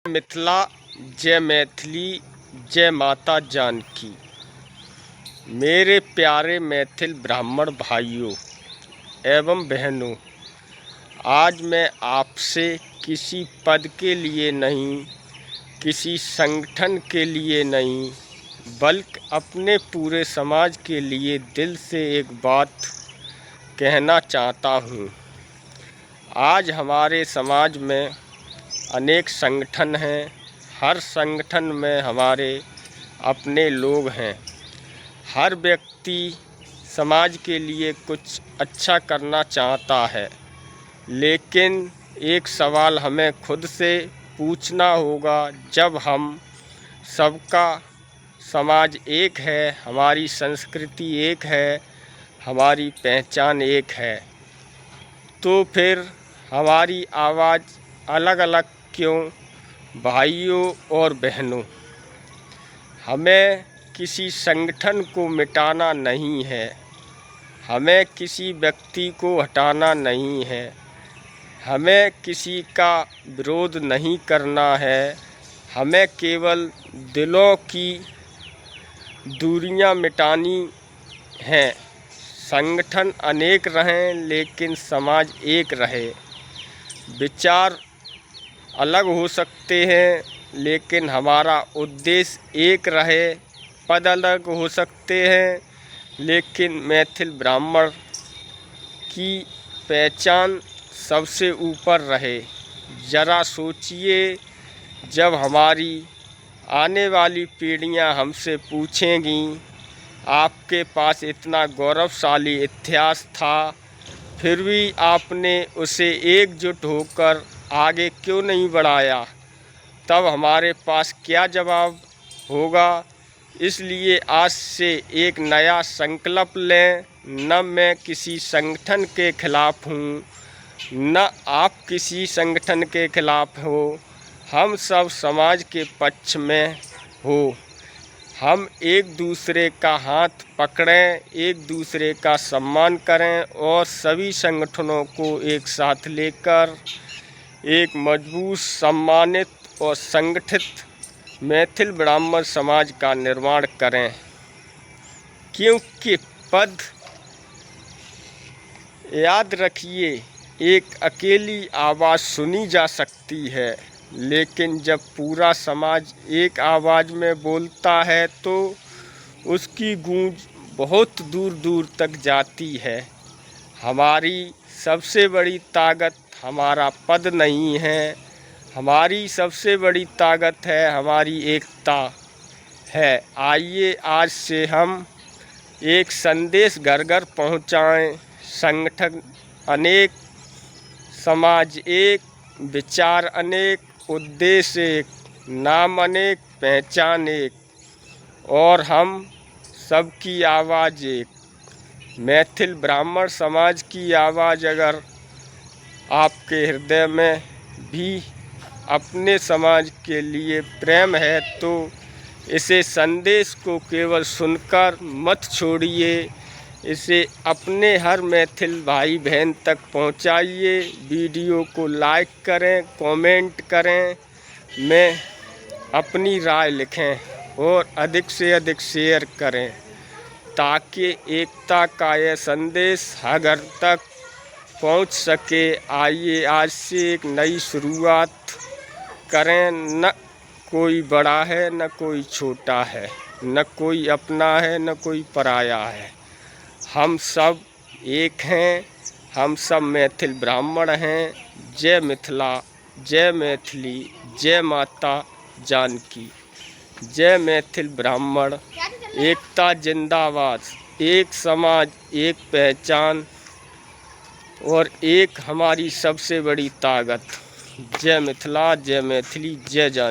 मिथिला, जय मैथिली, जय माता जानकी। मेरे प्यारे मैथिल ब्राह्मण भाइयों एवं बहनों, आज मैं आपसे किसी पद के लिए नहीं, किसी संगठन के लिए नहीं, बल्कि अपने पूरे समाज के लिए दिल से एक बात कहना चाहता हूँ। आज हमारे समाज में अनेक संगठन हैं। हर संगठन में हमारे अपने लोग हैं। हर व्यक्ति समाज के लिए कुछ अच्छा करना चाहता है, लेकिन एक सवाल हमें खुद से पूछना होगा। जब हम सबका समाज एक है, हमारी संस्कृति एक है, हमारी पहचान एक है, तो फिर हमारी आवाज़ अलग अलग क्यों? भाइयों और बहनों, हमें किसी संगठन को मिटाना नहीं है, हमें किसी व्यक्ति को हटाना नहीं है, हमें किसी का विरोध नहीं करना है। हमें केवल दिलों की दूरियां मिटानी हैं। संगठन अनेक रहें, लेकिन समाज एक रहे। विचार अलग हो सकते हैं, लेकिन हमारा उद्देश्य एक रहे। पद अलग हो सकते हैं, लेकिन मैथिल ब्राह्मण की पहचान सबसे ऊपर रहे। ज़रा सोचिए, जब हमारी आने वाली पीढ़ियां हमसे पूछेंगी, आपके पास इतना गौरवशाली इतिहास था, फिर भी आपने उसे एकजुट होकर आगे क्यों नहीं बढ़ाया, तब हमारे पास क्या जवाब होगा। इसलिए आज से एक नया संकल्प लें। न मैं किसी संगठन के खिलाफ़ हूँ, न आप किसी संगठन के खिलाफ़ हो। हम सब समाज के पक्ष में हो। हम एक दूसरे का हाथ पकड़ें, एक दूसरे का सम्मान करें और सभी संगठनों को एक साथ लेकर एक मजबूत, सम्मानित और संगठित मैथिल ब्राह्मण समाज का निर्माण करें। क्योंकि पद, याद रखिए, एक अकेली आवाज़ सुनी जा सकती है, लेकिन जब पूरा समाज एक आवाज़ में बोलता है तो उसकी गूंज बहुत दूर दूर तक जाती है। हमारी सबसे बड़ी ताकत हमारा पद नहीं है, हमारी सबसे बड़ी ताकत है हमारी एकता है। आइए आज से हम एक संदेश घर घर पहुँचाएँ। संगठन अनेक, समाज एक, विचार अनेक, उद्देश्य एक, नाम अनेक, पहचान एक, और हम सबकी आवाज़ एक। मैथिल ब्राह्मण समाज की आवाज़ अगर आपके हृदय में भी अपने समाज के लिए प्रेम है, तो इसे संदेश को केवल सुनकर मत छोड़िए, इसे अपने हर मैथिल भाई बहन तक पहुंचाइए। वीडियो को लाइक करें, कमेंट करें, में अपनी राय लिखें और अधिक से अधिक शेयर करें, ताकि एकता का यह संदेश हर घर तक पहुंच सके। आइए आज से एक नई शुरुआत करें। न कोई बड़ा है, न कोई छोटा है, न कोई अपना है, न कोई पराया है। हम सब एक हैं, हम सब मैथिल ब्राह्मण हैं। जय मिथिला, जय मैथिली, जय माता जानकी। जय मैथिल ब्राह्मण, एकता जिंदाबाद। एक समाज, एक पहचान और एक हमारी सबसे बड़ी ताकत। जय मिथिला, जय मैथिली, जय जानकी।